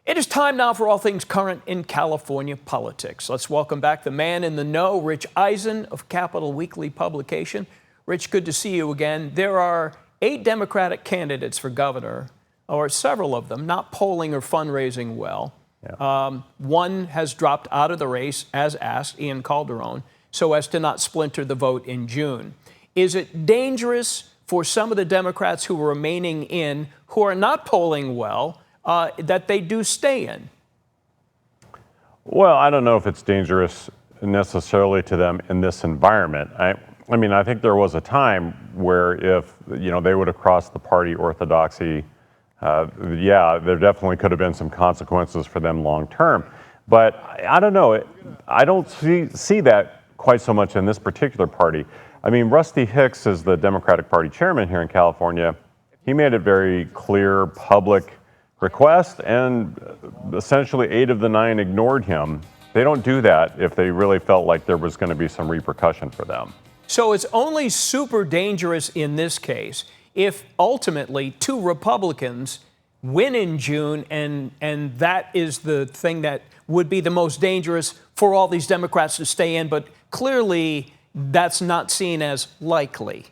It is time now for all things current in California politics. Let's welcome back the man in the know, Rich Ehisen of Capital Weekly publication. Rich, good to see you again. There are 8 Democratic candidates for governor, or several of them, not polling or fundraising well. Yeah. One has dropped out of the race, as asked, Ian Calderon, so as to not splinter the vote in June. Is it dangerous for some of the Democrats who are remaining in, who are not polling well, that they do stay in? Well, I don't know if it's dangerous necessarily to them in this environment. I mean, I think there was a time where if, they would have crossed the party orthodoxy, there definitely could have been some consequences for them long term. But I don't know. I don't see that quite so much in this particular party. I mean, Rusty Hicks is the Democratic Party chairman here in California. He made it very clear, public request, and essentially 8 of the 9 ignored him. They don't do that if they really felt like there was going to be some repercussion for them. So it's only super dangerous in this case if ultimately 2 Republicans win in June, and that is the thing that would be the most dangerous for all these Democrats to stay in, but clearly that's not seen as likely.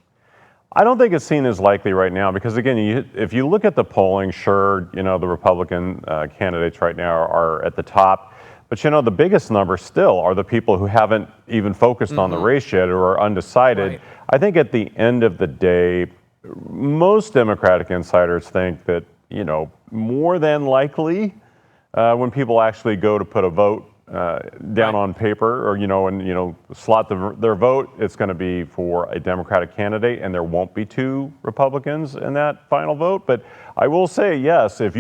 I don't think it's seen as likely right now because, again, if you look at the polling, sure, the Republican candidates right now are at the top. But, the biggest number still are the people who haven't even focused on the race yet or are undecided. Right. I think at the end of the day, most Democratic insiders think that, more than likely, when people actually go to put a vote down on paper or, slot their vote, it's going to be for a Democratic candidate, and there won't be 2 Republicans in that final vote. But I will say, yes, if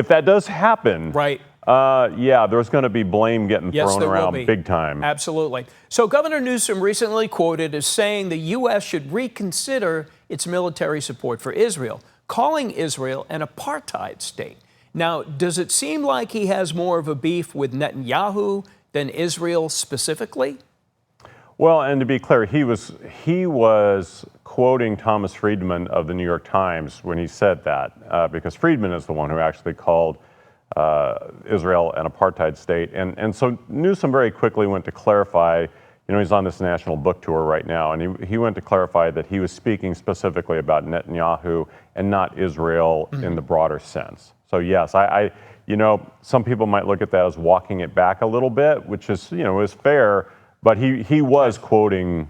that does happen, right. There's going to be blame getting thrown around big time. Absolutely. So Governor Newsom recently quoted as saying the U.S. should reconsider its military support for Israel, calling Israel an apartheid state. Now, does it seem like he has more of a beef with Netanyahu than Israel specifically? Well, and to be clear, he was quoting Thomas Friedman of the New York Times when he said that, because Friedman is the one who actually called Israel an apartheid state. And so Newsom very quickly went to clarify, he's on this national book tour right now, and he went to clarify that he was speaking specifically about Netanyahu and not Israel in the broader sense. So yes, some people might look at that as walking it back a little bit, which is, is fair, but he was quoting,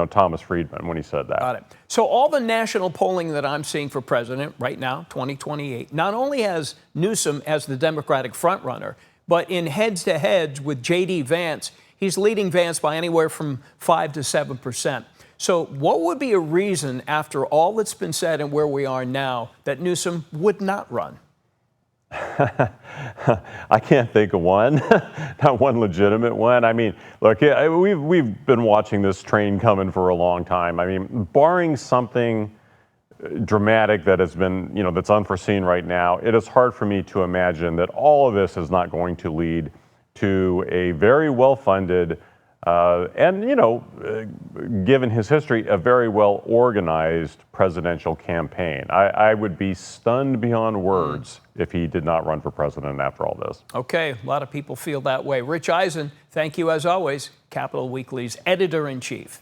Thomas Friedman when he said that. Got it. So all the national polling that I'm seeing for president right now, 2028, not only has Newsom as the Democratic frontrunner, but in heads-to-heads with J.D. Vance, he's leading Vance by anywhere from 5 to 7%. So what would be a reason, after all that's been said and where we are now, that Newsom would not run? I can't think of one, not one legitimate one. I mean, look, we've been watching this train coming for a long time. I mean, barring something dramatic that has been, that's unforeseen right now, it is hard for me to imagine that all of this is not going to lead to a very well-funded and, given his history, a very well-organized presidential campaign. I would be stunned beyond words if he did not run for president after all this. Okay, a lot of people feel that way. Rich Ehisen, thank you as always, Capital Weekly's editor-in-chief.